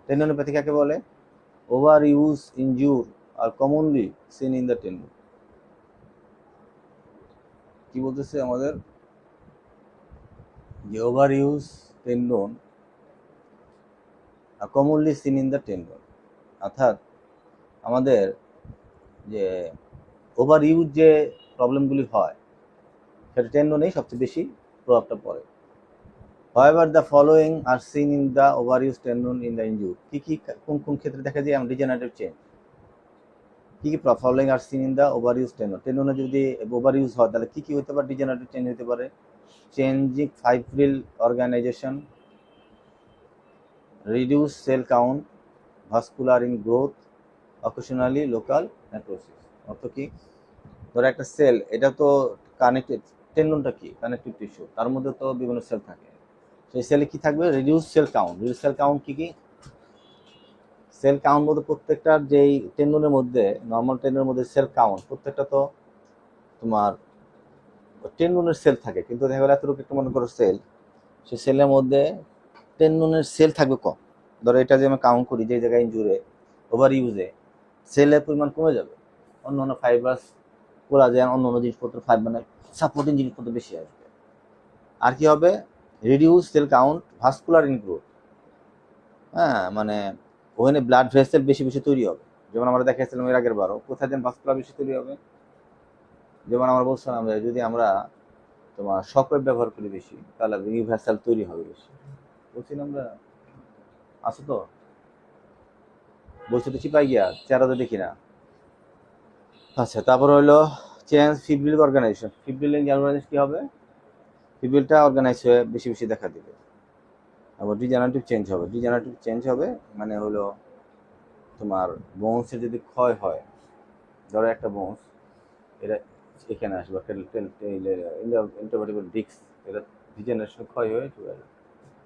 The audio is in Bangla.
টেন্ডনোপ্যাথি কাকে বলে? Over use injury are commonly seen in the tendon. কি বলতেছে আমাদের যে over use tendon are commonly seen in the tendon, অর্থাৎ আমাদের যে ওভার ইউজ যে প্রবলেমগুলি হয় সেটা টেন্ডনেই সবচেয়ে বেশি প্রভাবটা পড়ে। However, the following are seen in the overuse tendon in the injury. কি কোন ক্ষেত্রে দেখা যায়? Degenerative change. কি following are seen in the overuse tendon? টেন্ডনে যদি ওভারইউজ হয় তাহলে কি হতে পারে? ডিজেনারেটিভ চেঞ্জ হতে পারে। Changing fibril organisation, reduce cell count, vascular in growth, occasionally local necrosis. অর্থ কি? ধরো একটা সেল, এটা তো কানেক্টেড। টেন্ডনটা কি? কানেক্টিভ টিস্যু, তার মধ্যে তো বিভিন্ন সেল থাকে। সেই সেলে কি থাকবে? Reduce cell count. Reduce cell count কি? সেল কাউন্ট বলতে প্রত্যেকটার যেই টেন্ডনের মধ্যে, নর্মাল টেন্ডনের মধ্যে সেল কাউন্ট প্রত্যেকটা তো তোমার টেন্ডনের সেল থাকে, কিন্তু দেখা গেলো এতটুকু একটা মনে করো সেল, সেই সেলের মধ্যে টেন্ডনের সেল থাকবে কম। ধরো এটা যে আমি কাউন্ট করি, যে জায়গায় ইনজুরে ওভার ইউজে সেলের পরিমাণ কমে যাবে, অন্য অন্য ফাইবার্স কোলাজেন অন্য অন্য জিনিসপত্র মানে সাপোর্টিং জিনিসপত্র বেশি আসবে। আর কি হবে? Reduce cell count, vascular in growth. হ্যাঁ, মানে ওখানে ব্লাড ভেসেল বেশি বেশি তৈরি হবে। যেমন আমরা দেখাইছিলাম এর আগের বারও, কোথায় যেন ভাস্কুলার বেশি তৈরি হবে। যেমন আমরা বলছিলাম যদি আমরা তোমার শকওয়েভ ব্যবহার করি বেশি, তাহলে ইউনিভার্সাল তৈরি হবে বেশি। বলছিলাম আমরা, আসো তো বলছি তো চিপাই গিয়া চেহারা তো দেখি না। আচ্ছা, তারপর হলো চেঞ্জ ফিব্রিল অর্গানাইজেশন। ফিব্রিল অর্গানাইজেশন কি হবে? ফিব্রিলটা অর্গানাইজ হয়ে বেশি বেশি দেখা দিবে। আবার ডিজেনারেটিভ চেঞ্জ হবে। ডিজেনারেটিভ চেঞ্জ হবে মানে হলো তোমার বোনসের যদি ক্ষয় হয়, ধরো একটা বোনস এটা এখানে আসবে, ইন্টারভার্টিবল ডিস্ক, এটা ডিজেনারেশন ক্ষয় হয়ে চলে আসবে।